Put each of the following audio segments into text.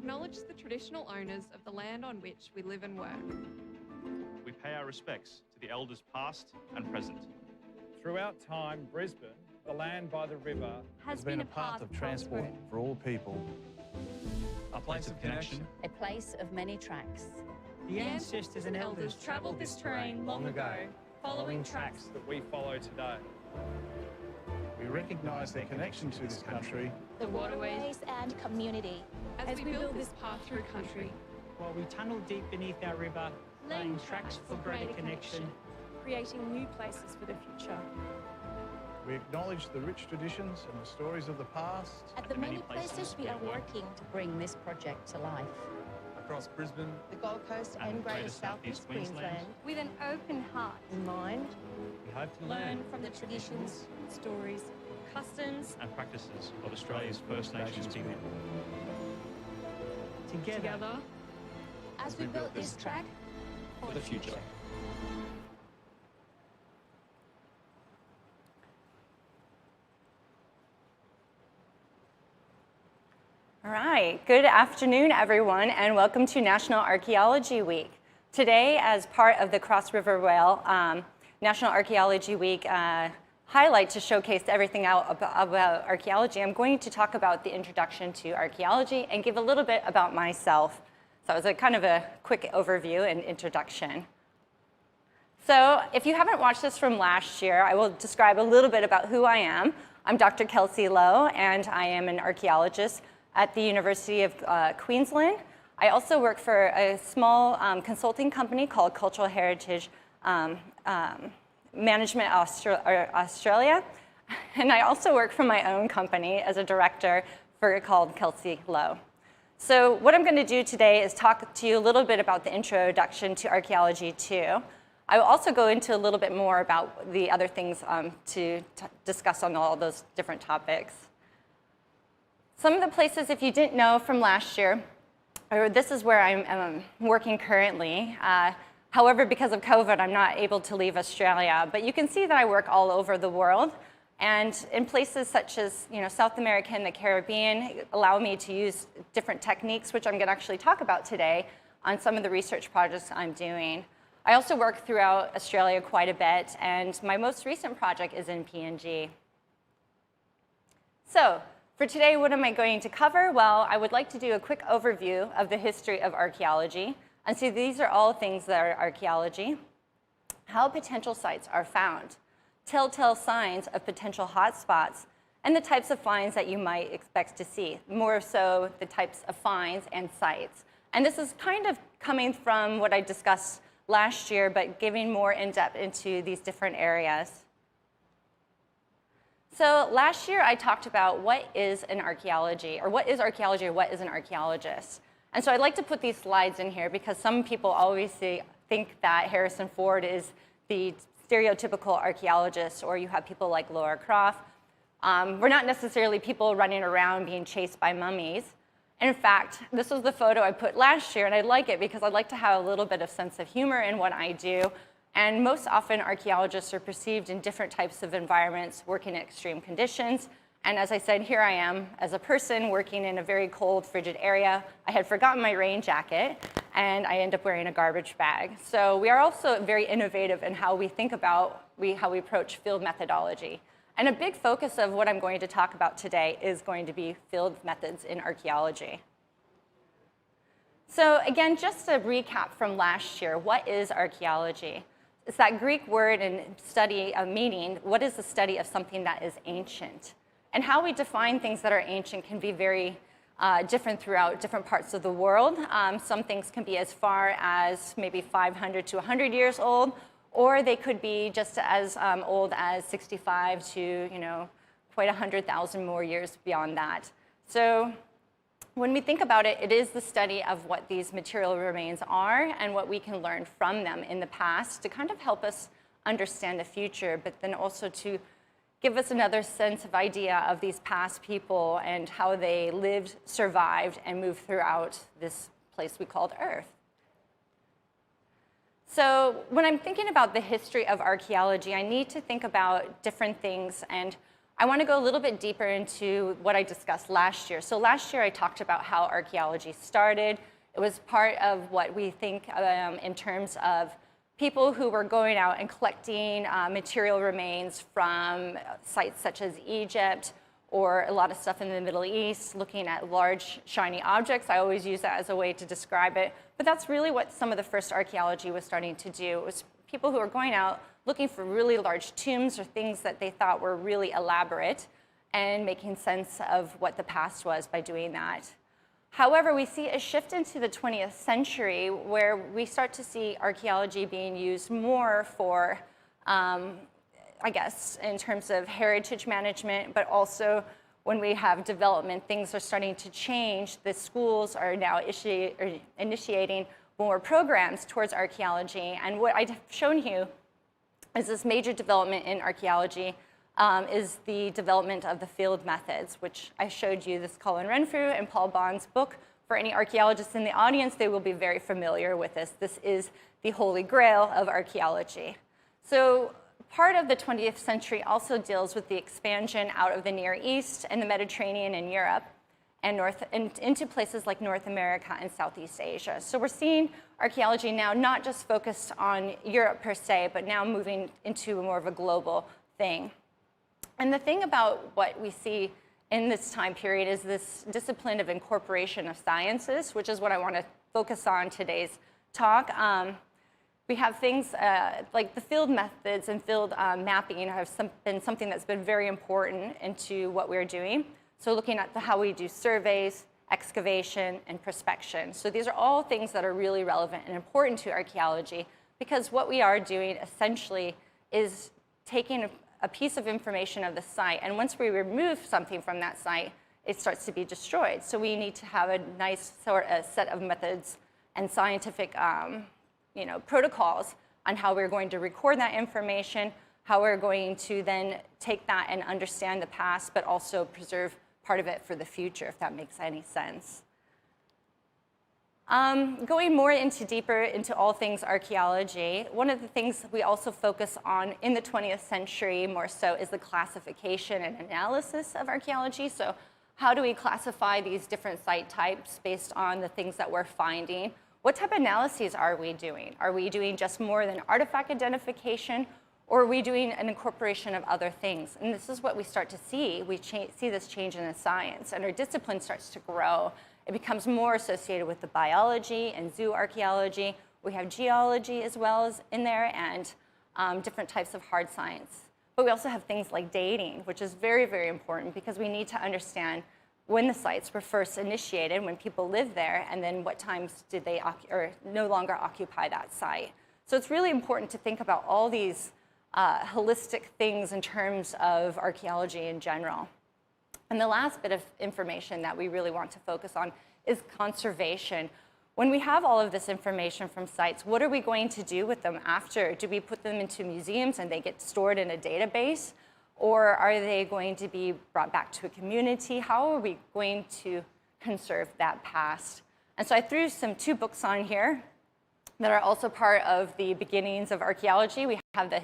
acknowledge the traditional owners of the land on which we live and work. We pay our respects to the elders past and present. Throughout time, Brisbane, the land by the river, has been a path of transport for all people. A place of connection. A place of many tracks. The ancestors and elders travelled this terrain long ago, following tracks that we follow today. We recognise their connection to this country, The waterways and community. as we build this path through country. while we tunnel deep beneath our river, laying tracks for greater connection. Creating new places for the future. we acknowledge the rich traditions and the stories of the past. At the many places we are working to bring this project to life. Across Brisbane, The Gold Coast and Greater Southeast Queensland. With an open heart In mind, we hope to learn from the traditions, stories, customs, and practices of Australia's First Nations people. Together, As we build this track For the future. All right, good afternoon, everyone, and welcome to National Archaeology Week. Today, as part of the Cross River Rail National Archaeology Week highlight to showcase everything out about archaeology, I'm going to talk about the introduction to archaeology and give a little bit about myself. So it's a kind of a quick overview and introduction. So if you haven't watched this from last year, I will describe a little bit about who I am. I'm Dr. Kelsey Lowe, and I am an archaeologist at the University of Queensland. I also work for a small consulting company called Cultural Heritage Management Australia. And I also work for my own company as a director called Kelsey Lowe. So what I'm going to do today is talk to you a little bit about the introduction to archaeology too. I will also go into a little bit more about the other things to discuss on all those different topics. Some of the places, if you didn't know from last year, or this is where I'm working currently. However, because of COVID, I'm not able to leave Australia. But you can see that I work all over the world. And in places such as South America and the Caribbean allow me to use different techniques, which I'm going to actually talk about today on some of the research projects I'm doing. I also work throughout Australia quite a bit, and my most recent project is in PNG. So for today, what am I going to cover? Well, I would like to do a quick overview of the history of archaeology. And so these are all things that are archaeology. How potential sites are found, telltale signs of potential hotspots, and the types of finds that you might expect to see, more so the types of finds and sites. And this is kind of coming from what I discussed last year, but giving more in-depth into these different areas. So last year, I talked about what is an archaeology, or what is archaeology, or what is an archaeologist. And so I'd like to put these slides in here because some people always think that Harrison Ford is the stereotypical archaeologist, or you have people like Laura Croft. We're not necessarily people running around being chased by mummies. In fact, this was the photo I put last year, and I like it because I like to have a little bit of sense of humor in what I do. And most often, archaeologists are perceived in different types of environments, working in extreme conditions. And as I said, here I am as a person working in a very cold, frigid area. I had forgotten my rain jacket, and I end up wearing a garbage bag. So we are also very innovative in how we think about how we approach field methodology. And a big focus of what I'm going to talk about today is going to be field methods in archaeology. So again, just to recap from last year, what is archaeology? It's that Greek word and study of meaning. What is the study of something that is ancient? And how we define things that are ancient can be very different throughout different parts of the world. Some things can be as far as maybe 500 to 100 years old, or they could be just as old as 65 to quite 100,000 more years beyond that. So when we think about it, it is the study of what these material remains are and what we can learn from them in the past to kind of help us understand the future, but then also to give us another sense of idea of these past people and how they lived, survived, and moved throughout this place we called Earth. So when I'm thinking about the history of archaeology, I need to think about different things, and I want to go a little bit deeper into what I discussed last year. So last year I talked about how archaeology started. It was part of what we think in terms of people who were going out and collecting material remains from sites such as Egypt or a lot of stuff in the Middle East, looking at large shiny objects. I always use that as a way to describe it. But that's really what some of the first archaeology was starting to do. It was people who were going out looking for really large tombs or things that they thought were really elaborate and making sense of what the past was by doing that. However, we see a shift into the 20th century where we start to see archaeology being used more for, I guess, in terms of heritage management, but also when we have development, things are starting to change. The schools are now initiating more programs towards archaeology. And what I've shown you is this major development in archaeology is the development of the field methods, which I showed you this Colin Renfrew and Paul Bond's book. For any archaeologists in the audience, they will be very familiar with this. This is the holy grail of archaeology. So part of the 20th century also deals with the expansion out of the Near East and the Mediterranean and Europe and into places like North America and Southeast Asia. So we're seeing archaeology now not just focused on Europe per se, but now moving into more of a global thing. And the thing about what we see in this time period is this discipline of incorporation of sciences, which is what I want to focus on today's talk. We have things like the field methods and field mapping have been something that's been very important into what we're doing. So looking at how we do surveys, excavation, and prospection. So these are all things that are really relevant and important to archaeology because what we are doing essentially is taking a piece of information of the site, and once we remove something from that site, it starts to be destroyed. So we need to have a nice set of methods and scientific protocols on how we're going to record that information, how we're going to then take that and understand the past, but also preserve part of it for the future, if that makes any sense. Going more deeper into all things archaeology, one of the things we also focus on in the 20th century more so is the classification and analysis of archaeology. So how do we classify these different site types based on the things that we're finding? What type of analyses are we doing? Are we doing just more than artifact identification, or are we doing an incorporation of other things? And this is what we start to see. We see this change in the science, and our discipline starts to grow. It becomes more associated with the biology and zoo archaeology. We have geology as well as in there, and different types of hard science. But we also have things like dating, which is very, very important because we need to understand when the sites were first initiated, when people lived there, and then what times did they no longer occupy that site. So it's really important to think about all these holistic things in terms of archaeology in general. And the last bit of information that we really want to focus on is conservation. When we have all of this information from sites, what are we going to do with them after? Do we put them into museums and they get stored in a database? Or are they going to be brought back to a community? How are we going to conserve that past? And so I threw two books on here that are also part of the beginnings of archaeology. We have the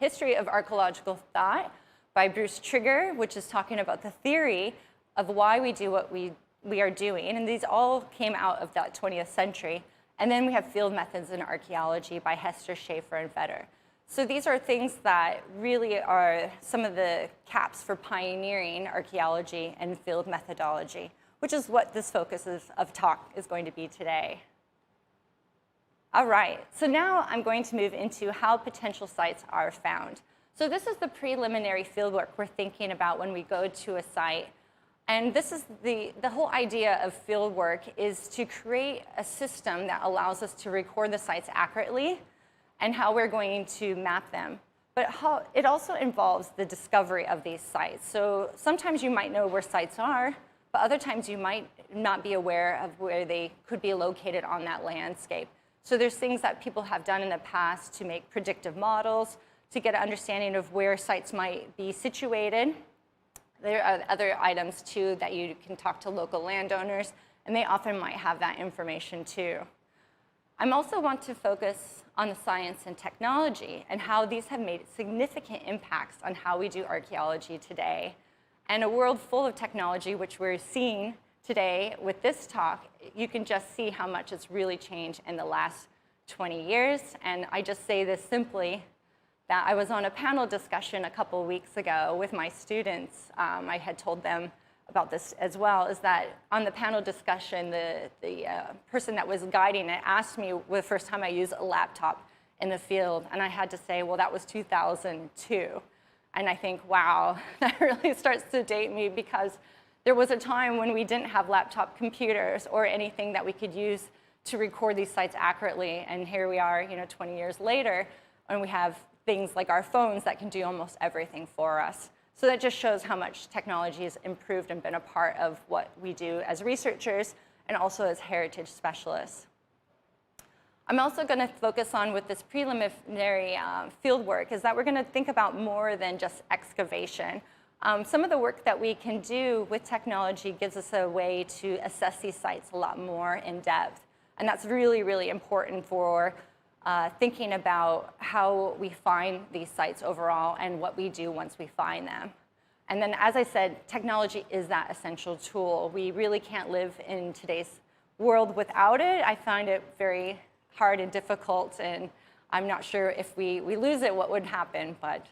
History of Archaeological Thought by Bruce Trigger, which is talking about the theory of why we do what we are doing. And these all came out of that 20th century. And then we have Field Methods in Archaeology by Hester, Schaefer, and Vetter. So these are things that really are some of the caps for pioneering archaeology and field methodology, which is what this focus of talk is going to be today. All right, so now I'm going to move into how potential sites are found. So this is the preliminary fieldwork we're thinking about when we go to a site. And this is the whole idea of fieldwork is to create a system that allows us to record the sites accurately and how we're going to map them. But it also involves the discovery of these sites. So sometimes you might know where sites are, but other times you might not be aware of where they could be located on that landscape. So there's things that people have done in the past to make predictive models, to get an understanding of where sites might be situated. There are other items too that you can talk to local landowners, and they often might have that information too. I also want to focus on the science and technology and how these have made significant impacts on how we do archaeology today. And a world full of technology, which we're seeing today with this talk, you can just see how much it's really changed in the last 20 years. And I just say this simply, that I was on a panel discussion a couple weeks ago with my students. I had told them about this as well, is that on the panel discussion, the person that was guiding it asked me the first time I used a laptop in the field, and I had to say, well, that was 2002. And I think, wow, that really starts to date me, because there was a time when we didn't have laptop computers or anything that we could use to record these sites accurately, and here we are, 20 years later, and we have things like our phones that can do almost everything for us. So that just shows how much technology has improved and been a part of what we do as researchers and also as heritage specialists. I'm also going to focus on, with this preliminary field work, is that we're going to think about more than just excavation. Some of the work that we can do with technology gives us a way to assess these sites a lot more in depth. And that's really, really important for thinking about how we find these sites overall and what we do once we find them. And then, as I said, technology is that essential tool. We really can't live in today's world without it. I find it very hard and difficult, and I'm not sure if we lose it, what would happen, but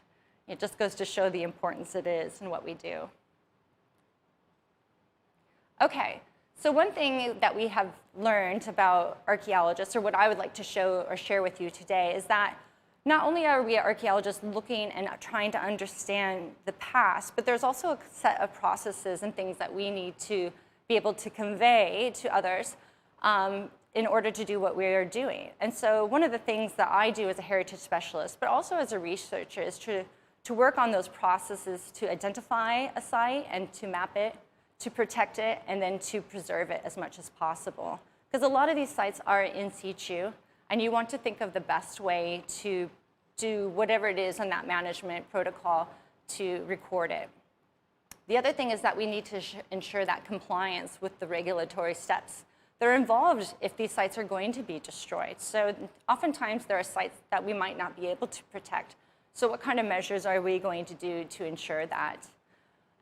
it just goes to show the importance it is in what we do. Okay. So one thing that we have learned about archaeologists, or what I would like to show or share with you today, is that not only are we archaeologists looking and trying to understand the past, but there's also a set of processes and things that we need to be able to convey to others in order to do what we are doing. And so one of the things that I do as a heritage specialist, but also as a researcher, is to work on those processes to identify a site and to map it, to protect it, and then to preserve it as much as possible. Because a lot of these sites are in situ, and you want to think of the best way to do whatever it is on that management protocol to record it. The other thing is that we need to ensure that compliance with the regulatory steps that are involved if these sites are going to be destroyed. So oftentimes there are sites that we might not be able to protect. So what kind of measures are we going to do to ensure that?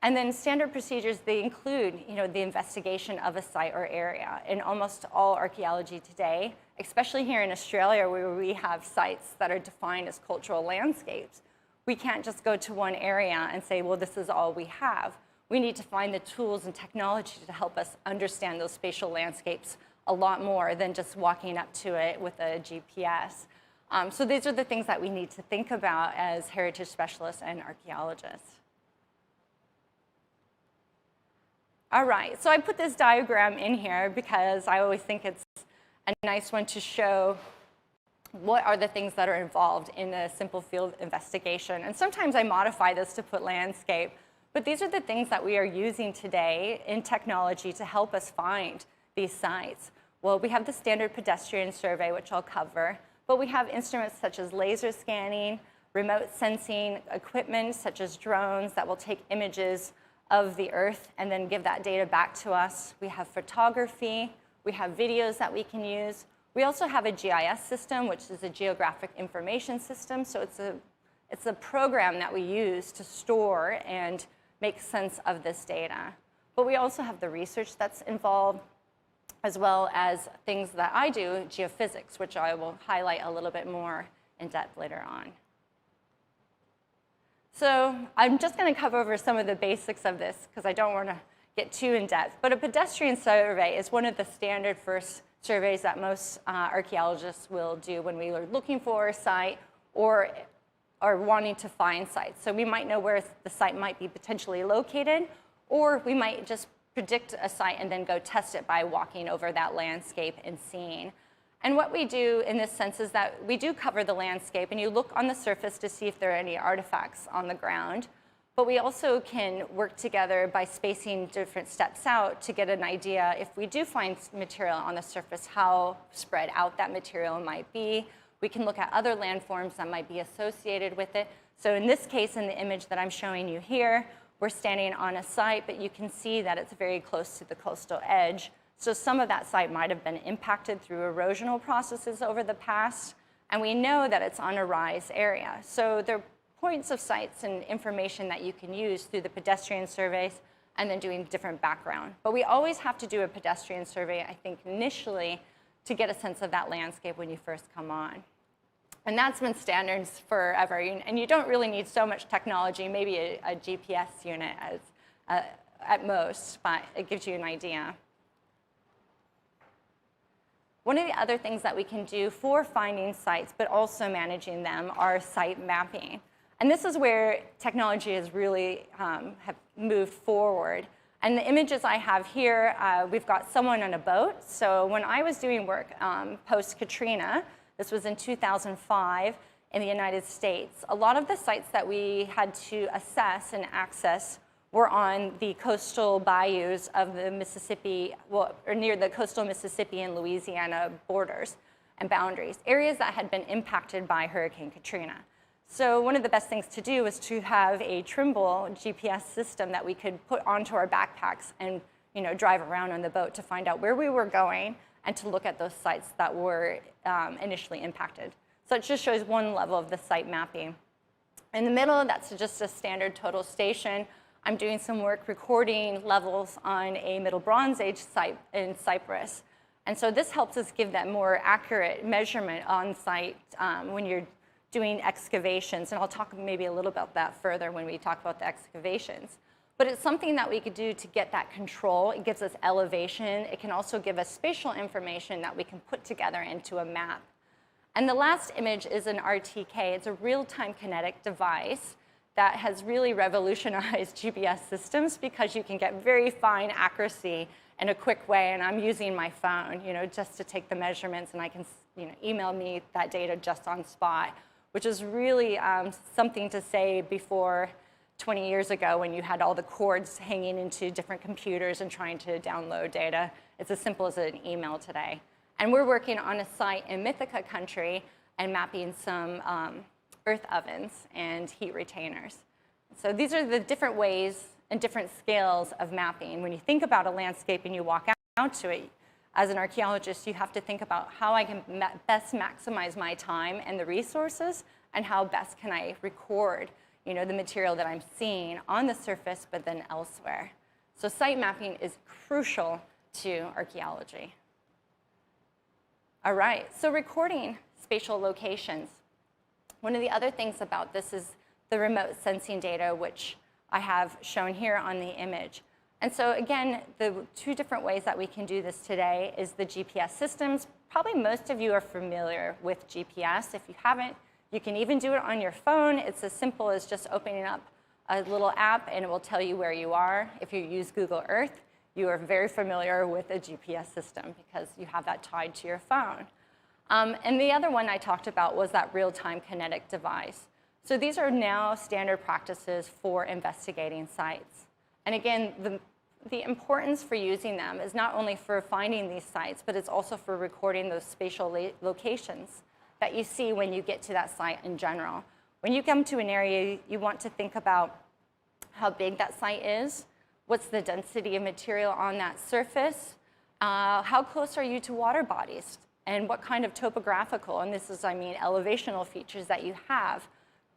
And then standard procedures, they include the investigation of a site or area. In almost all archaeology today, especially here in Australia, where we have sites that are defined as cultural landscapes, we can't just go to one area and say, well, this is all we have. We need to find the tools and technology to help us understand those spatial landscapes a lot more than just walking up to it with a GPS. So these are the things that we need to think about as heritage specialists and archaeologists. All right, so I put this diagram in here because I always think it's a nice one to show what are the things that are involved in a simple field investigation. And sometimes I modify this to put landscape, but these are the things that we are using today in technology to help us find these sites. Well, we have the standard pedestrian survey, which I'll cover, but we have instruments such as laser scanning, remote sensing equipment such as drones that will take images of the Earth and then give that data back to us. We have photography. We have videos that we can use. We also have a GIS system, which is a geographic information system. So it's a program that we use to store and make sense of this data. But we also have the research that's involved, as well as things that I do, geophysics, which I will highlight a little bit more in depth later on. So I'm just going to cover over some of the basics of this because I don't want to get too in depth. But a pedestrian survey is one of the standard first surveys that most archaeologists will do when we are looking for a site or are wanting to find sites. So we might know where the site might be potentially located, or we might just predict a site and then go test it by walking over that landscape and seeing. And what we do in this sense is that we do cover the landscape, and you look on the surface to see if there are any artifacts on the ground. But we also can work together by spacing different steps out to get an idea, if we do find material on the surface, how spread out that material might be. We can look at other landforms that might be associated with it. So in this case, in the image that I'm showing you here, we're standing on a site, but you can see that it's very close to the coastal edge. So some of that site might have been impacted through erosional processes over the past, and we know that it's on a rise area. So there are points of sites and information that you can use through the pedestrian surveys and then doing different background. But we always have to do a pedestrian survey, I think, initially to get a sense of that landscape when you first come on. And that's been standards forever. And you don't really need so much technology, maybe a GPS unit at most, but it gives you an idea. One of the other things that we can do for finding sites, but also managing them, are site mapping. And this is where technology has really have moved forward. And the images I have here, we've got someone on a boat. So when I was doing work post-Katrina, this was in 2005 in the United States, a lot of the sites that we had to assess and access were on the coastal bayous of the Mississippi, well, or near the coastal Mississippi and Louisiana borders and boundaries, areas that had been impacted by Hurricane Katrina. So one of the best things to do was to have a Trimble GPS system that we could put onto our backpacks and drive around on the boat to find out where we were going and to look at those sites that were initially impacted. So it just shows one level of the site mapping. In the middle, that's just a standard total station. I'm doing some work recording levels on a Middle Bronze Age site in Cyprus. And so this helps us give that more accurate measurement on site when you're doing excavations. And I'll talk maybe a little about that further when we talk about the excavations. But it's something that we could do to get that control. It gives us elevation. It can also give us spatial information that we can put together into a map. And the last image is an RTK. It's a real-time kinetic device that has really revolutionized GPS systems because you can get very fine accuracy in a quick way. And I'm using my phone, just to take the measurements, and I can, email me that data just on spot, which is really something to say before 20 years ago when you had all the cords hanging into different computers and trying to download data. It's as simple as an email today. And we're working on a site in Mythica country and mapping some earth ovens and heat retainers. So these are the different ways and different scales of mapping. When you think about a landscape and you walk out to it, as an archaeologist, you have to think about how I can best maximize my time and the resources, and how best can I record the material that I'm seeing on the surface, but then elsewhere. So site mapping is crucial to archaeology. All right, so recording spatial locations. One of the other things about this is the remote sensing data, which I have shown here on the image. And so again, the two different ways that we can do this today is the GPS systems. Probably most of you are familiar with GPS. If you haven't, you can even do it on your phone. It's as simple as just opening up a little app and it will tell you where you are. If you use Google Earth, you are very familiar with a GPS system because you have that tied to your phone. And the other one I talked about was that real-time kinetic device. So these are now standard practices for investigating sites. And again, the importance for using them is not only for finding these sites, but it's also for recording those spatial locations that you see when you get to that site in general. When you come to an area, you want to think about how big that site is, what's the density of material on that surface, how close are you to water bodies, and what kind of topographical, and this is, elevational features that you have,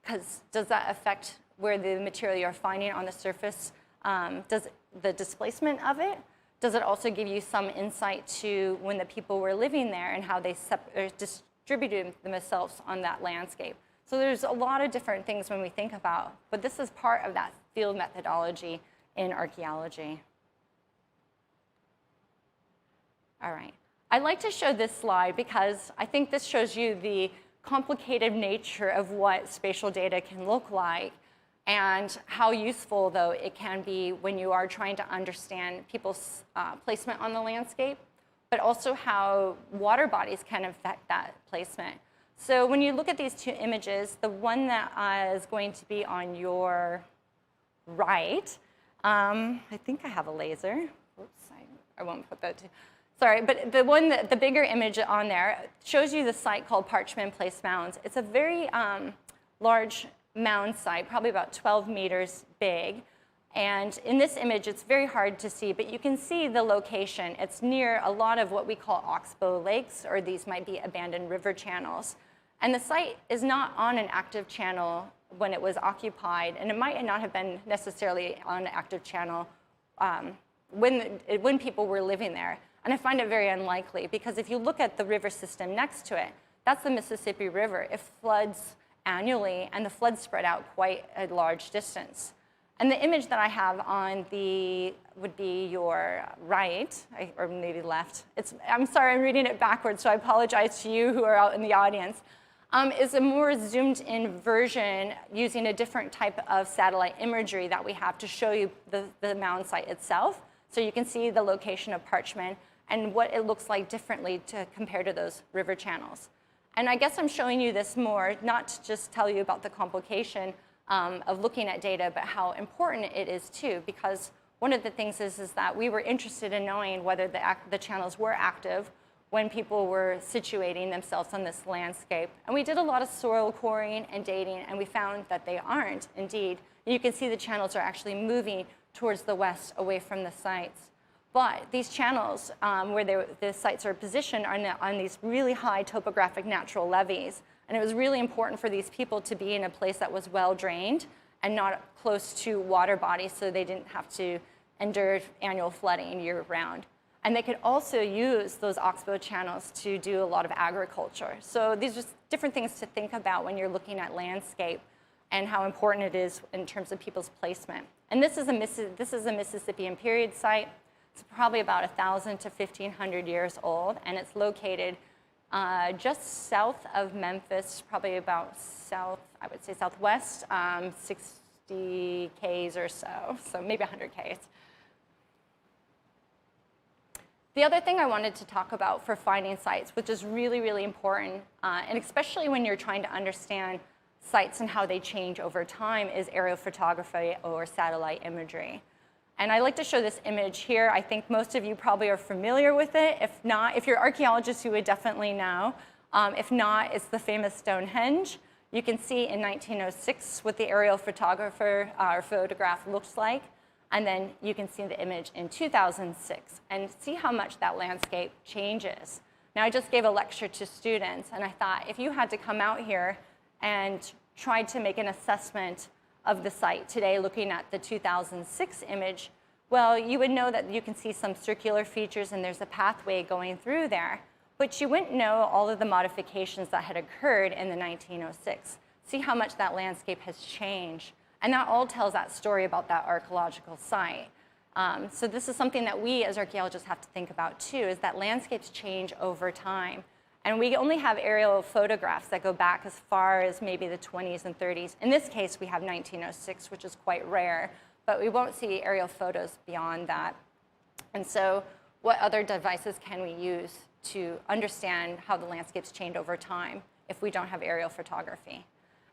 because does that affect where the material you're finding on the surface, does the displacement of it? Does it also give you some insight to when the people were living there and how they distributed themselves on that landscape? So there's a lot of different things when we think about, but this is part of that field methodology in archaeology. All right. I like to show this slide because I think this shows you the complicated nature of what spatial data can look like and how useful, though, it can be when you are trying to understand people's placement on the landscape, but also how water bodies can affect that placement. So when you look at these two images, the one that is going to be on your right, I think I have a laser. Oops, I won't put that to. Sorry, but the bigger image on there shows you the site called Parchment Place Mounds. It's a very large mound site, probably about 12 meters big, And in this image, it's very hard to see, but you can see the location. It's near a lot of what we call oxbow lakes, or these might be abandoned river channels. And the site is not on an active channel when it was occupied, and it might not have been necessarily on an active channel when people were living there. And I find it very unlikely, because if you look at the river system next to it, that's the Mississippi River. It floods annually, and the floods spread out quite a large distance. And the image that I have on would be your right, or maybe left. I'm sorry, I'm reading it backwards, so I apologize to you who are out in the audience. Is a more zoomed in version using a different type of satellite imagery that we have to show you the mound site itself. So you can see the location of Parchment and what it looks like differently compared to those river channels. And I guess I'm showing you this more, not to just tell you about the complication of looking at data, but how important it is too, because one of the things is that we were interested in knowing whether the channels were active when people were situating themselves on this landscape. And we did a lot of soil coring and dating, and we found that they aren't, indeed. You can see the channels are actually moving towards the west, away from the sites. But these channels, where the sites are positioned, are on these really high topographic natural levees. And it was really important for these people to be in a place that was well drained and not close to water bodies, so they didn't have to endure annual flooding year round. And they could also use those oxbow channels to do a lot of agriculture. So these are different things to think about when you're looking at landscape and how important it is in terms of people's placement. And this is a Mississippian period site. It's probably about 1,000 to 1,500 years old, and it's located just south of Memphis, probably about I would say southwest, 60 Ks or so maybe 100 Ks. The other thing I wanted to talk about for finding sites, which is really, really important, and especially when you're trying to understand sites and how they change over time, is aerial photography or satellite imagery. And I like to show this image here. I think most of you probably are familiar with it. If not, if you're archaeologists, you would definitely know. If not, it's the famous Stonehenge. You can see in 1906 what the aerial photograph looks like. And then you can see the image in 2006 and see how much that landscape changes. Now, I just gave a lecture to students, and I thought if you had to come out here and try to make an assessment of the site today looking at the 2006 image, well, you would know that you can see some circular features and there's a pathway going through there, but you wouldn't know all of the modifications that had occurred in the 1906. See how much that landscape has changed. And that all tells that story about that archaeological site. So this is something that we as archaeologists have to think about too, is that landscapes change over time. And we only have aerial photographs that go back as far as maybe the 20s and 30s. In this case, we have 1906, which is quite rare, but we won't see aerial photos beyond that. And so what other devices can we use to understand how the landscapes change over time if we don't have aerial photography?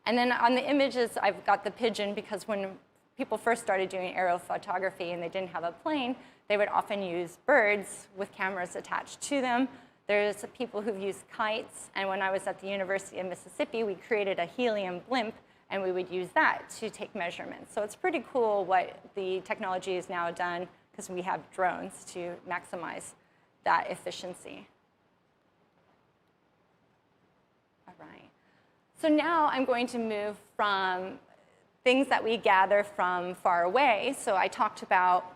And then on the images, I've got the pigeon, because when people first started doing aerial photography and they didn't have a plane, they would often use birds with cameras attached to them. There's people who've used kites, and when I was at the University of Mississippi, we created a helium blimp, and we would use that to take measurements. So it's pretty cool what the technology has now done, because we have drones to maximize that efficiency. All right. So now I'm going to move from things that we gather from far away. So I talked about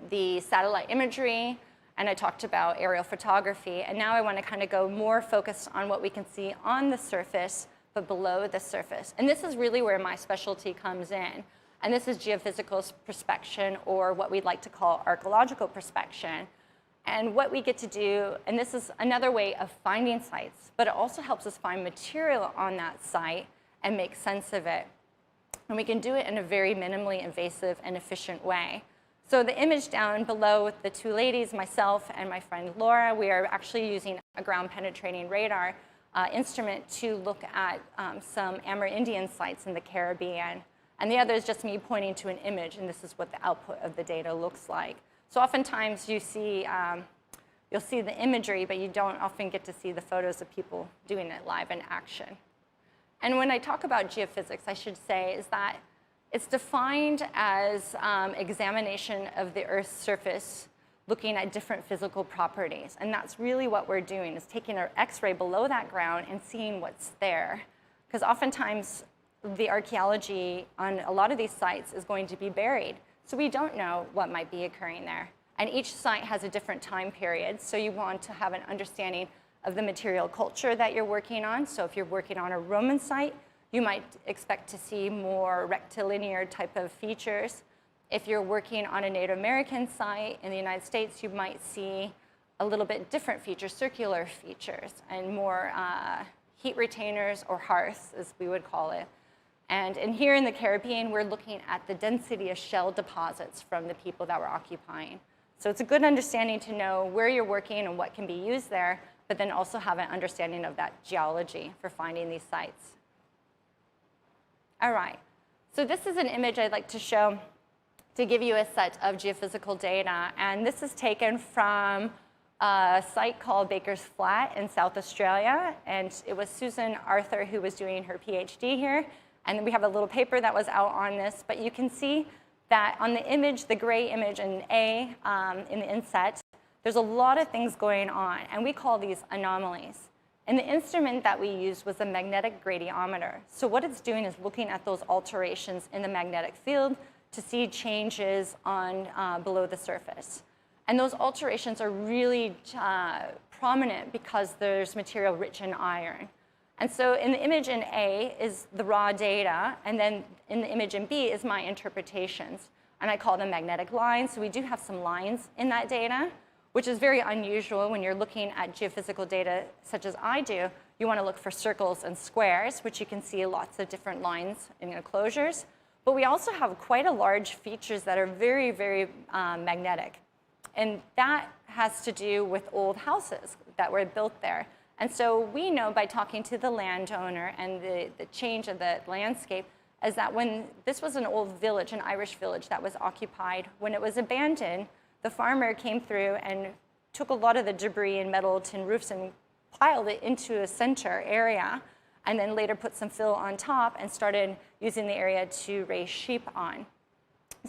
the satellite imagery, and I talked about aerial photography. And now I want to kind of go more focused on what we can see on the surface, but below the surface. And this is really where my specialty comes in. And this is geophysical prospection, or what we'd like to call archaeological prospection. And what we get to do, and this is another way of finding sites, but it also helps us find material on that site and make sense of it. And we can do it in a very minimally invasive and efficient way. So the image down below with the two ladies, myself and my friend Laura, we are actually using a ground-penetrating radar instrument to look at some Amerindian sites in the Caribbean. And the other is just me pointing to an image, and this is what the output of the data looks like. So oftentimes you see, you'll see the imagery, but you don't often get to see the photos of people doing it live in action. And when I talk about geophysics, I should say is that It's defined as examination of the Earth's surface, looking at different physical properties. And that's really what we're doing, is taking an X-ray below that ground and seeing what's there. Because oftentimes, the archaeology on a lot of these sites is going to be buried. So we don't know what might be occurring there. And each site has a different time period. So you want to have an understanding of the material culture that you're working on. So if you're working on a Roman site, you might expect to see more rectilinear type of features. If you're working on a Native American site in the United States, you might see a little bit different features, circular features, and more heat retainers or hearths, as we would call it. And here in the Caribbean, we're looking at the density of shell deposits from the people that we're occupying. So it's a good understanding to know where you're working and what can be used there, but then also have an understanding of that geology for finding these sites. All right, so this is an image I'd like to show to give you a set of geophysical data. And this is taken from a site called Baker's Flat in South Australia. And it was Susan Arthur who was doing her PhD here. And we have a little paper that was out on this. But you can see that on the image, the gray image in A, in the inset, there's a lot of things going on. And we call these anomalies. And the instrument that we used was a magnetic gradiometer. So what it's doing is looking at those alterations in the magnetic field to see changes on below the surface. And those alterations are really prominent because there's material rich in iron. And so in the image in A is the raw data, and then in the image in B is my interpretations. And I call them magnetic lines. So we do have some lines in that data, which is very unusual when you're looking at geophysical data such as I do. You want to look for circles and squares, which you can see lots of different lines in enclosures. But we also have quite a large features that are very, very magnetic. And that has to do with old houses that were built there. And so we know by talking to the landowner and the change of the landscape is that when this was an old village, an Irish village that was occupied, when it was abandoned, the farmer came through and took a lot of the debris and metal tin roofs and piled it into a center area, and then later put some fill on top and started using the area to raise sheep on.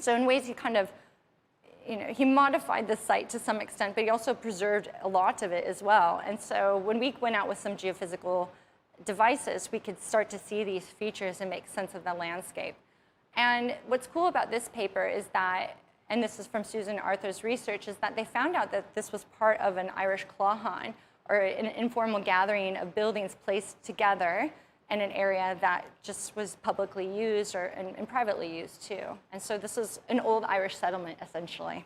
So in ways he kind of, he modified the site to some extent, but he also preserved a lot of it as well. And so when we went out with some geophysical devices, we could start to see these features and make sense of the landscape. And what's cool about this paper is that, and this is from Susan Arthur's research, is that they found out that this was part of an Irish clachan, or an informal gathering of buildings placed together in an area that just was publicly used and privately used too. And so this is an old Irish settlement, essentially.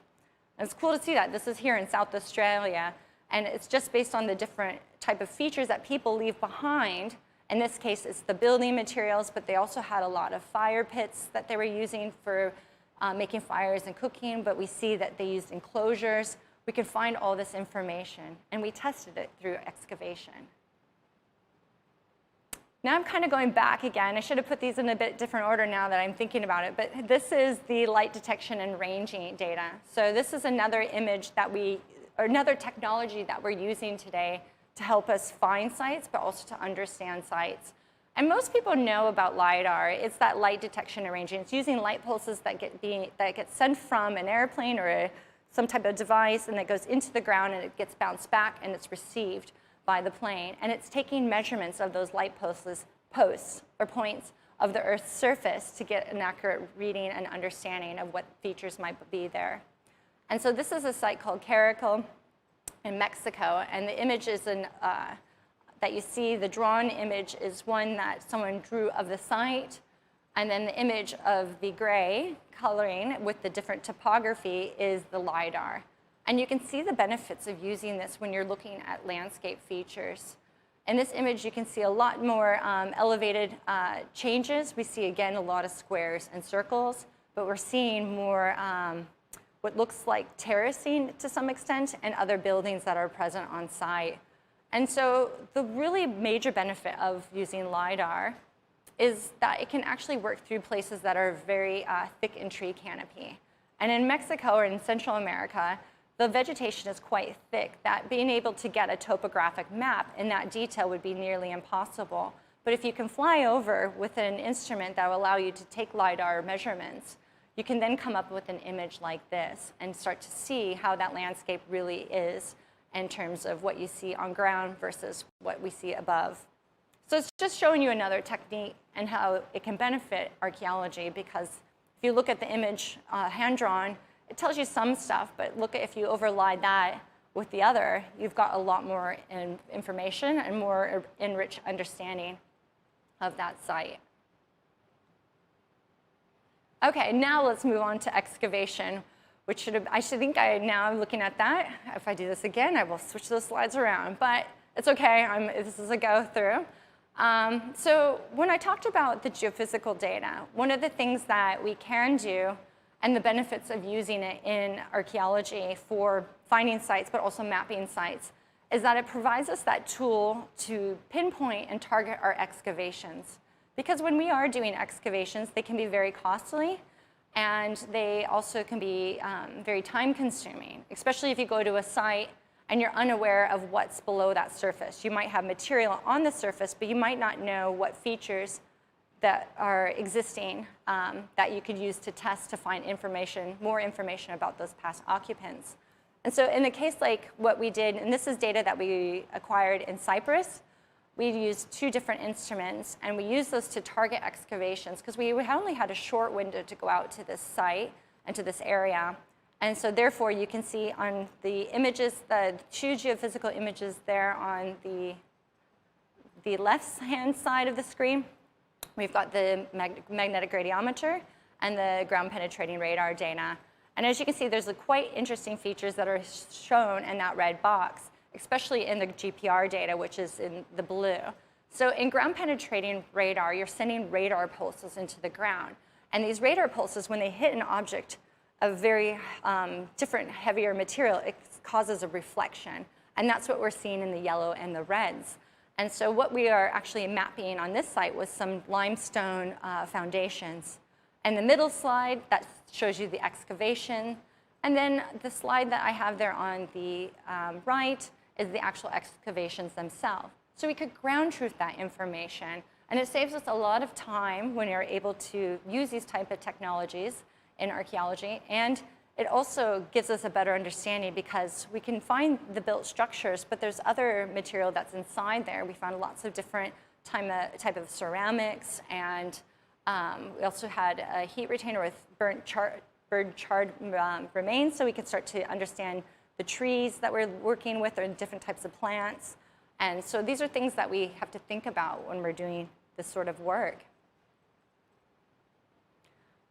And it's cool to see that. This is here in South Australia, and it's just based on the different type of features that people leave behind. In this case, it's the building materials, but they also had a lot of fire pits that they were using for making fires and cooking, but we see that they used enclosures. We could find all this information, and we tested it through excavation. Now I'm kind of going back again. I should have put these in a bit different order now that I'm thinking about it, but this is the light detection and ranging data. So this is another image that or another technology that we're using today to help us find sites, but also to understand sites. And most people know about Lidar. It's that light detection and ranging. It's using light pulses that get sent from an airplane or some type of device, and it goes into the ground, and it gets bounced back, and it's received by the plane. And it's taking measurements of those light posts or points of the Earth's surface to get an accurate reading and understanding of what features might be there. And so this is a site called Caracal in Mexico, and the image is that you see, the drawn image is one that someone drew of the site, and then the image of the gray coloring with the different topography is the Lidar. And you can see the benefits of using this when you're looking at landscape features. In this image, you can see a lot more elevated changes. We see, again, a lot of squares and circles, but we're seeing more what looks like terracing to some extent and other buildings that are present on site. And so the really major benefit of using Lidar is that it can actually work through places that are very thick in tree canopy. And in Mexico or in Central America, the vegetation is quite thick, that being able to get a topographic map in that detail would be nearly impossible. But if you can fly over with an instrument that will allow you to take Lidar measurements, you can then come up with an image like this and start to see how that landscape really is in terms of what you see on ground versus what we see above. So it's just showing you another technique and how it can benefit archaeology, because if you look at the image hand-drawn, it tells you some stuff, but look at if you overlay that with the other, you've got a lot more information and more enriched understanding of that site. Okay, now let's move on to excavation, which now I'm looking at that. If I do this again, I will switch those slides around, but it's okay, this is a go through. So when I talked about the geophysical data, one of the things that we can do and the benefits of using it in archaeology for finding sites, but also mapping sites, is that it provides us that tool to pinpoint and target our excavations. Because when we are doing excavations, they can be very costly, and they also can be very time-consuming, especially if you go to a site and you're unaware of what's below that surface. You might have material on the surface, but you might not know what features that are existing that you could use to test to find information, more information about those past occupants. And so in the case like what we did, and this is data that we acquired in Cyprus, we used 2 different instruments, and we used those to target excavations because we only had a short window to go out to this site and to this area. And so therefore, you can see on the images, the 2 geophysical images there on the left-hand side of the screen, we've got the magnetic radiometer and the ground-penetrating radar data. And as you can see, there's quite interesting features that are shown in that red box, especially in the GPR data, which is in the blue. So in ground-penetrating radar, you're sending radar pulses into the ground. And these radar pulses, when they hit an object of very different, heavier material, it causes a reflection. And that's what we're seeing in the yellow and the reds. And so what we are actually mapping on this site was some limestone foundations. And the middle slide, that shows you the excavation. And then the slide that I have there on the right is the actual excavations themselves. So we could ground truth that information. And it saves us a lot of time when you're able to use these type of technologies in archaeology. And it also gives us a better understanding because we can find the built structures, but there's other material that's inside there. We found lots of different type of ceramics, and we also had a heat retainer with bird charred remains, so we could start to understand the trees that we're working with or different types of plants. And so these are things that we have to think about when we're doing this sort of work.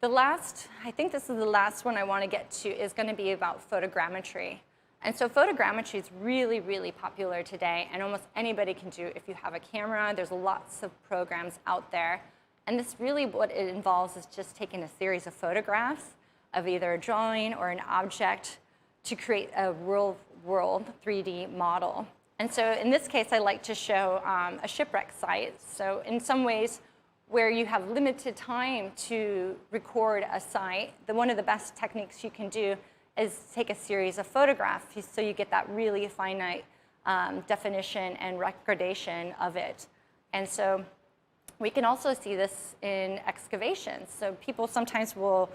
I think this is the last one I want to get to, is going to be about photogrammetry. And so photogrammetry is really, really popular today, and almost anybody can do it if you have a camera. There's lots of programs out there. And this really, what it involves is just taking a series of photographs of either a drawing or an object to create a real world 3D model. And so in this case, I like to show a shipwreck site. So in some ways, where you have limited time to record a site, one of the best techniques you can do is take a series of photographs so you get that really finite definition and recordation of it. And so we can also see this in excavations. So people sometimes will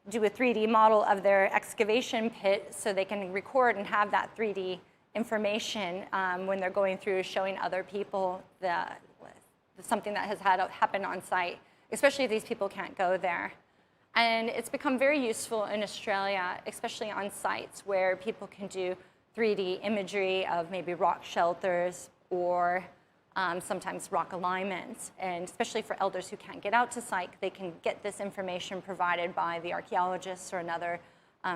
do a 3D model of their excavation pit so they can record and have that 3D information when they're going through showing other people something that has happened on site, especially if these people can't go there. And it's become very useful in Australia, especially on sites where people can do 3D imagery of maybe rock shelters or sometimes rock alignments. And especially for elders who can't get out to site, they can get this information provided by the archaeologists or another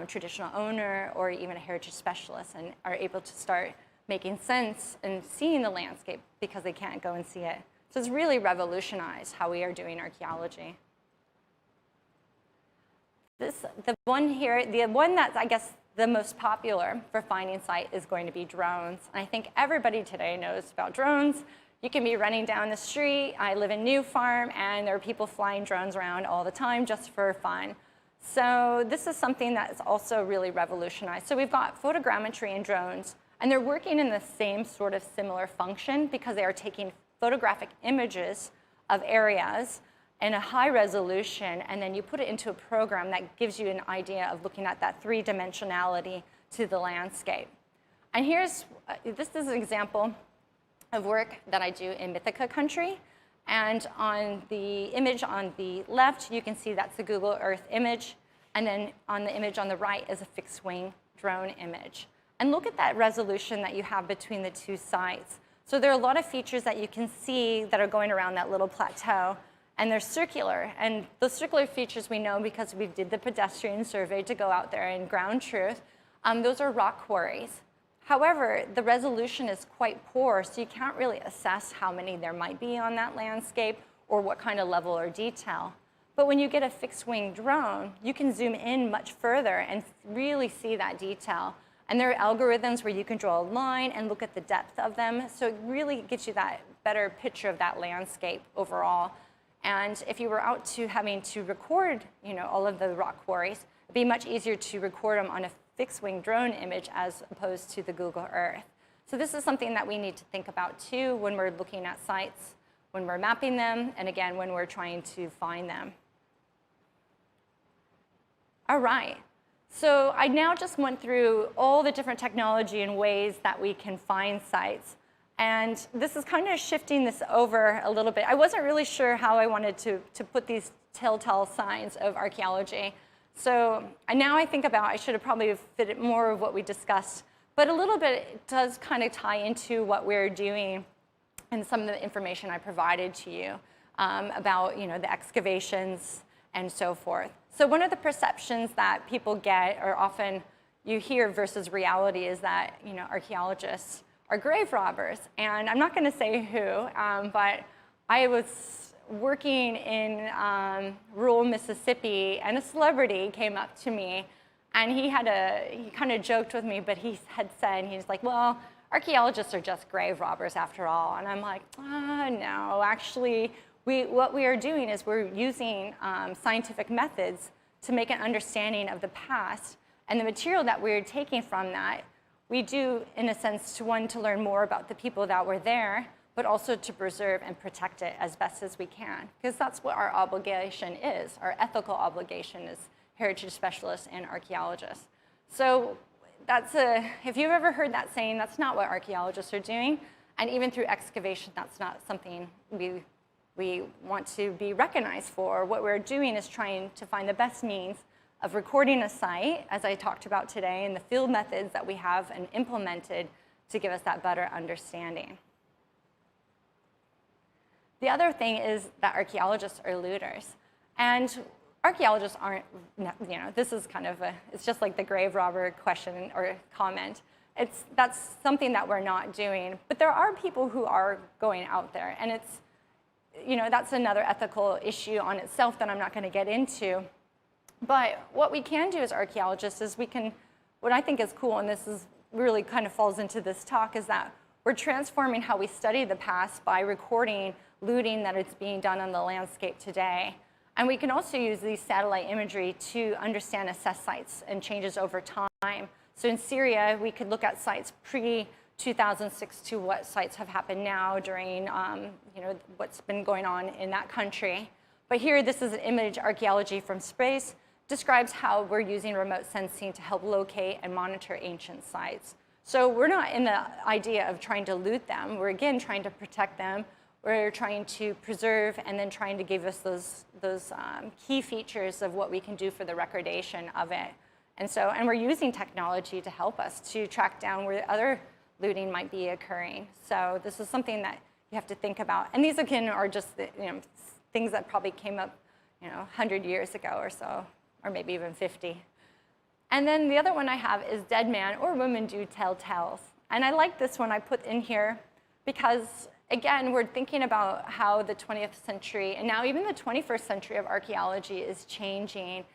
traditional owner or even a heritage specialist, and are able to start making sense and seeing the landscape because they can't go and see it. So it's really revolutionized how we are doing archaeology. The one that's, I guess, the most popular for finding site is going to be drones. And I think everybody today knows about drones. You can be running down the street. I live in New Farm, and there are people flying drones around all the time just for fun. So this is something that is also really revolutionized. So we've got photogrammetry and drones, and they're working in the same sort of similar function because they are taking photographic images of areas in a high resolution, and then you put it into a program that gives you an idea of looking at that three-dimensionality to the landscape. And this is an example of work that I do in Mythica country. And on the image on the left, you can see that's the Google Earth image. And then on the image on the right is a fixed-wing drone image. And look at that resolution that you have between the two sites. So there are a lot of features that you can see that are going around that little plateau. And they're circular. And those circular features we know because we did the pedestrian survey to go out there and ground truth. Those are rock quarries. However, the resolution is quite poor, so you can't really assess how many there might be on that landscape or what kind of level or detail. But when you get a fixed-wing drone, you can zoom in much further and really see that detail. And there are algorithms where you can draw a line and look at the depth of them, so it really gives you that better picture of that landscape overall. And if you were out to having to record, all of the rock quarries, it'd be much easier to record them on a fixed-wing drone image as opposed to the Google Earth. So this is something that we need to think about too when we're looking at sites, when we're mapping them, and again, when we're trying to find them. All right, so I now just went through all the different technology and ways that we can find sites. And this is kind of shifting this over a little bit. I wasn't really sure how I wanted to put these telltale signs of archaeology. So now I think about I should have probably fit more of what we discussed, but a little bit it does kind of tie into what we're doing and some of the information I provided to you about the excavations and so forth. So one of the perceptions that people get, or often you hear versus reality, is that archaeologists are grave robbers. And I'm not going to say who, but I was working in rural Mississippi, and a celebrity came up to me, and he kind of joked with me, but he had said, he's like, well, archaeologists are just grave robbers after all. And I'm like, no, actually, what we are doing is we're using scientific methods to make an understanding of the past, and the material that we're taking from that, we do, in a sense, to learn more about the people that were there, but also to preserve and protect it as best as we can, because that's what our obligation is. Our ethical obligation as heritage specialists and archaeologists. So if you've ever heard that saying, that's not what archaeologists are doing, and even through excavation, that's not something we want to be recognized for. What we're doing is trying to find the best means of recording a site, as I talked about today, and the field methods that we have and implemented to give us that better understanding. The other thing is that archaeologists are looters. And archaeologists aren't, this is kind of it's just like the grave robber question or comment. That's something that we're not doing. But there are people who are going out there, and that's another ethical issue on itself that I'm not going to get into. But what we can do as archaeologists is what I think is cool, and this is really kind of falls into this talk, is that we're transforming how we study the past by recording looting that is being done on the landscape today. And we can also use these satellite imagery to understand, assess sites and changes over time. So in Syria, we could look at sites pre-2006 to what sites have happened now during what's been going on in that country. But here, this is an image archaeology from space, describes how we're using remote sensing to help locate and monitor ancient sites. So we're not in the idea of trying to loot them. We're, again, trying to protect them. We're trying to preserve and then trying to give us those key features of what we can do for the recordation of it. And we're using technology to help us to track down where other looting might be occurring. So this is something that you have to think about. And these, again, are just things that probably came up 100 years ago or so, or maybe even 50. And then the other one I have is dead man or woman do tell tales. And I like this one I put in here because, again, we're thinking about how the 20th century and now even the 21st century of archaeology is changing.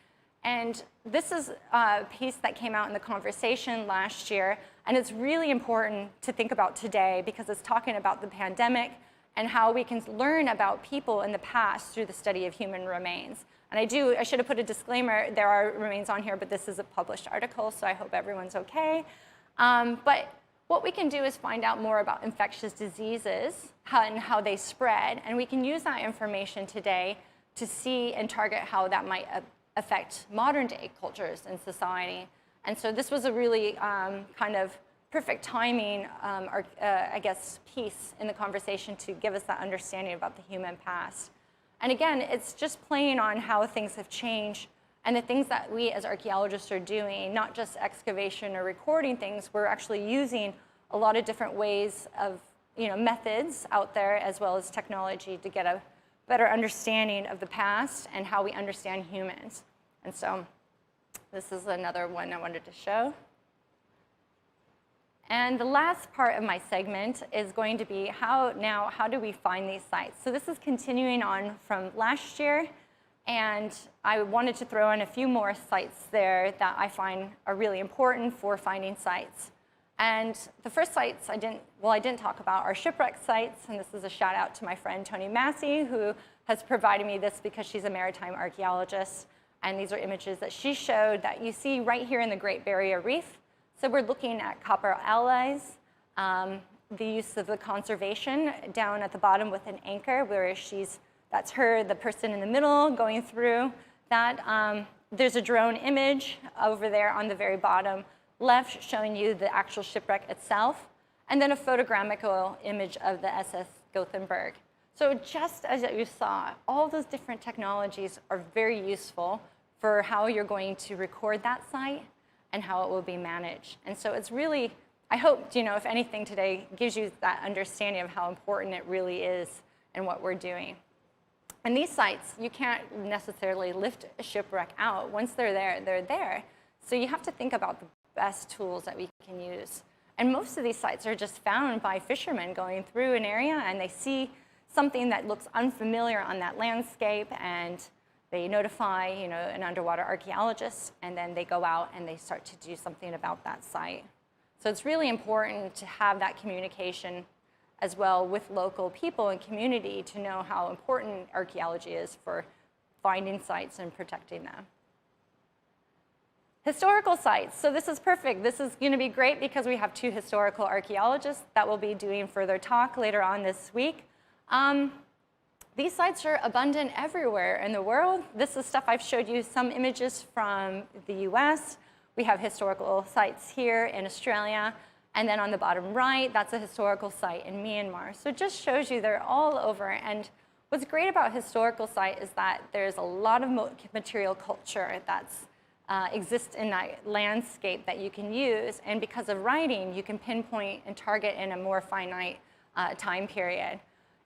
And this is a piece that came out in the conversation last year, and it's really important to think about today because it's talking about the pandemic and how we can learn about people in the past through the study of human remains. And I should have put a disclaimer, there are remains on here, but this is a published article, so I hope everyone's okay. But what we can do is find out more about infectious diseases and how they spread. And we can use that information today to see and target how that might affect modern day cultures and society. And so this was a really kind of perfect timing, I guess, piece in the conversation to give us that understanding about the human past. And again, it's just playing on how things have changed and the things that we as archaeologists are doing, not just excavation or recording things, we're actually using a lot of different ways of, methods out there as well as technology to get a better understanding of the past and how we understand humans. And so this is another one I wanted to show. And the last part of my segment is going to be how do we find these sites? So this is continuing on from last year, and I wanted to throw in a few more sites there that I find are really important for finding sites. And the first sites I didn't talk about are shipwreck sites, and this is a shout out to my friend Toni Massey, who has provided me this because she's a maritime archaeologist. And these are images that she showed that you see right here in the Great Barrier Reef. So we're looking at copper alloys, the use of the conservation down at the bottom with an anchor where that's her, the person in the middle going through that. There's a drone image over there on the very bottom left showing you the actual shipwreck itself, and then a photogrammetry image of the SS Gothenburg. So just as you saw, all those different technologies are very useful for how you're going to record that site and how it will be managed. And so it's really, I hope, if anything today gives you that understanding of how important it really is and what we're doing. And these sites, you can't necessarily lift a shipwreck out. Once they're there, they're there. So you have to think about the best tools that we can use. And most of these sites are just found by fishermen going through an area, and they see something that looks unfamiliar on that landscape, and they notify, an underwater archaeologist, and then they go out and they start to do something about that site. So it's really important to have that communication as well with local people and community to know how important archaeology is for finding sites and protecting them. Historical sites. So this is perfect. This is going to be great because we have 2 historical archaeologists that will be doing further talk later on this week. These sites are abundant everywhere in the world. This is stuff I've showed you some images from the US. We have historical sites here in Australia. And then on the bottom right, that's a historical site in Myanmar. So it just shows you they're all over. And what's great about historical site is that there's a lot of material culture that's exists in that landscape that you can use. And because of writing, you can pinpoint and target in a more finite time period.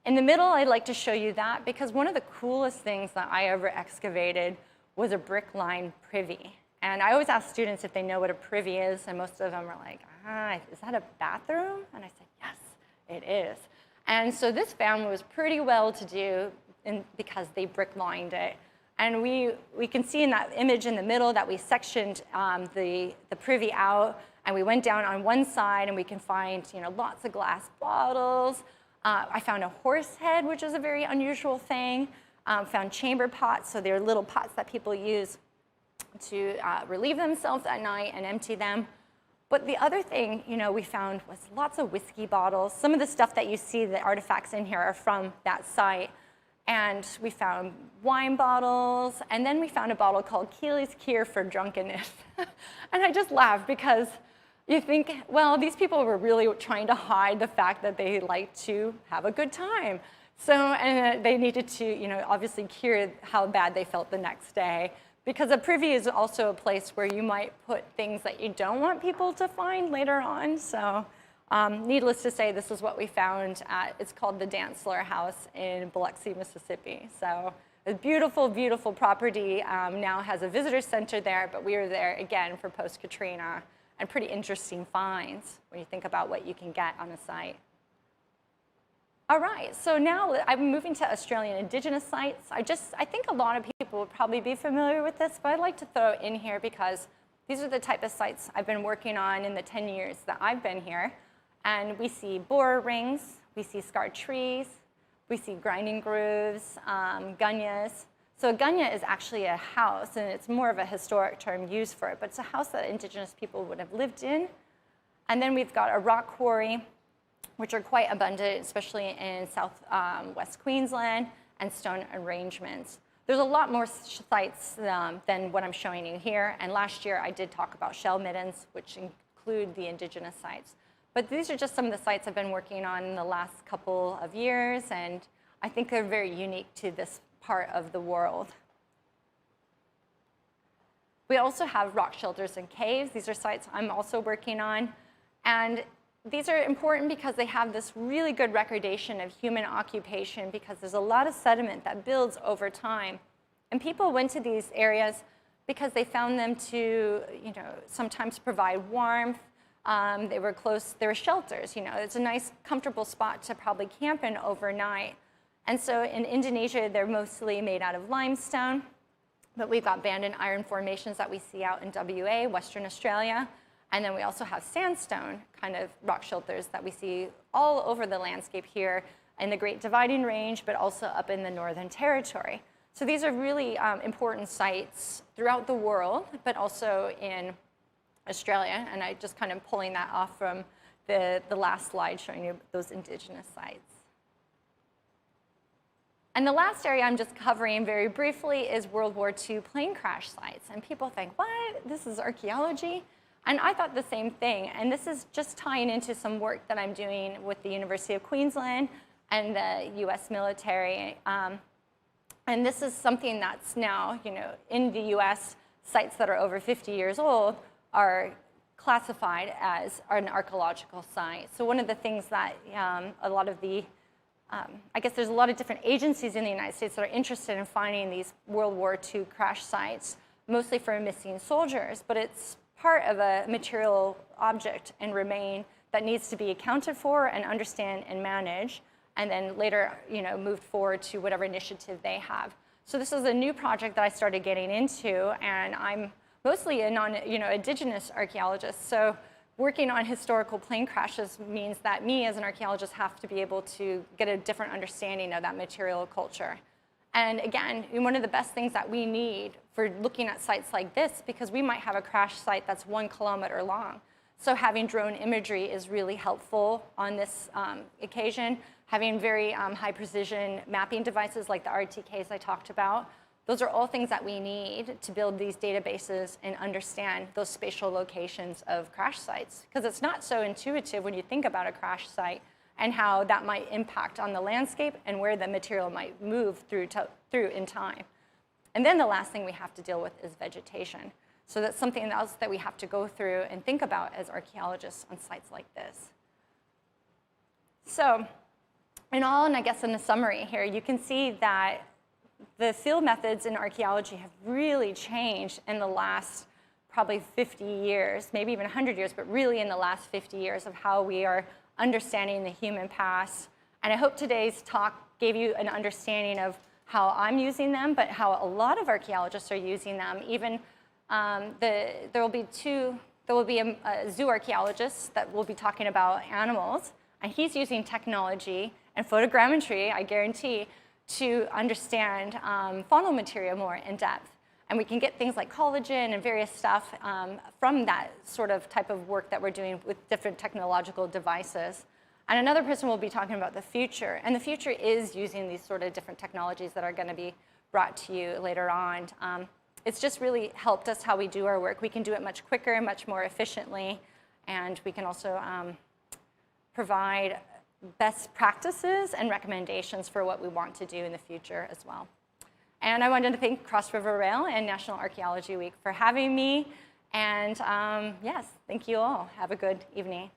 In the middle, I'd like to show you that because one of the coolest things that I ever excavated was a brick-lined privy. And I always ask students if they know what a privy is, and most of them are like, is that a bathroom? And I said, yes, it is. And so this family was pretty well-to-do because they brick-lined it. And we can see in that image in the middle that we sectioned the privy out, and we went down on one side, and we can find lots of glass bottles. I found a horse head, which is a very unusual thing. Found chamber pots, so they're little pots that people use to relieve themselves at night and empty them. But the other thing we found was lots of whiskey bottles. Some of the stuff that you see, the artifacts in here, are from that site. And we found wine bottles, and then we found a bottle called Keely's Cure for Drunkenness. And I just laughed because you think, well, these people were really trying to hide the fact that they like to have a good time. So, and they needed to, obviously cure how bad they felt the next day. Because a privy is also a place where you might put things that you don't want people to find later on. So, needless to say, this is what we found it's called the Dantzler House in Biloxi, Mississippi. So, a beautiful, beautiful property. Now has a visitor center there, but we were there again for post-Katrina. And pretty interesting finds when you think about what you can get on a site. All right, so now I'm moving to Australian Indigenous sites. I think a lot of people would probably be familiar with this, but I'd like to throw it in here because these are the type of sites I've been working on in the 10 years that I've been here. And we see borer rings, we see scarred trees, we see grinding grooves, gunyahs. So a gunyah is actually a house, and it's more of a historic term used for it, but it's a house that Indigenous people would have lived in. And then we've got a rock quarry, which are quite abundant, especially in southwest Queensland, and stone arrangements. There's a lot more sites than what I'm showing you here. And last year, I did talk about shell middens, which include the indigenous sites. But these are just some of the sites I've been working on in the last couple of years, and I think they're very unique to this part of the world. We also have rock shelters and caves. These are sites I'm also working on. And these are important because they have this really good recordation of human occupation, because there's a lot of sediment that builds over time. And people went to these areas because they found them to, sometimes provide warmth. They were close, there were shelters, it's a nice, comfortable spot to probably camp in overnight. And so in Indonesia, they're mostly made out of limestone, but we've got abandoned iron formations that we see out in WA, Western Australia. And then we also have sandstone kind of rock shelters that we see all over the landscape here in the Great Dividing Range, but also up in the Northern Territory. So these are really important sites throughout the world, but also in Australia. And I just kind of pulling that off from the last slide showing you those indigenous sites. And the last area I'm just covering very briefly is World War II plane crash sites. And people think, what? This is archaeology? And I thought the same thing. And this is just tying into some work that I'm doing with the University of Queensland and the US military. And this is something that's now, in the US, sites that are over 50 years old are classified as an archaeological site. So one of the things that a lot of the, I guess there's a lot of different agencies in the United States that are interested in finding these World War II crash sites, mostly for missing soldiers, but it's part of a material object and remain that needs to be accounted for and understand and manage, and then later, moved forward to whatever initiative they have. So this is a new project that I started getting into, and I'm mostly a indigenous archaeologist. So working on historical plane crashes means that me as an archaeologist have to be able to get a different understanding of that material culture. And again, one of the best things that we need for looking at sites like this, because we might have a crash site that's 1 kilometer long. So having drone imagery is really helpful on this occasion. Having very high precision mapping devices like the RTKs I talked about, those are all things that we need to build these databases and understand those spatial locations of crash sites. Because it's not so intuitive when you think about a crash site and how that might impact on the landscape and where the material might move through in time. And then the last thing we have to deal with is vegetation. So that's something else that we have to go through and think about as archaeologists on sites like this. So in all, and I guess in the summary here, you can see that the field methods in archaeology have really changed in the last probably 50 years, maybe even 100 years, but really in the last 50 years of how we are understanding the human past. And I hope today's talk gave you an understanding of how I'm using them, but how a lot of archaeologists are using them. Even there will be a zoo archaeologist that will be talking about animals, and he's using technology and photogrammetry, I guarantee, to understand faunal material more in depth. And we can get things like collagen and various stuff from that sort of type of work that we're doing with different technological devices. And another person will be talking about the future. And the future is using these sort of different technologies that are going to be brought to you later on. It's just really helped us how we do our work. We can do it much quicker, much more efficiently. And we can also provide best practices and recommendations for what we want to do in the future as well. And I wanted to thank Cross River Rail and National Archaeology Week for having me. And yes, thank you all. Have a good evening.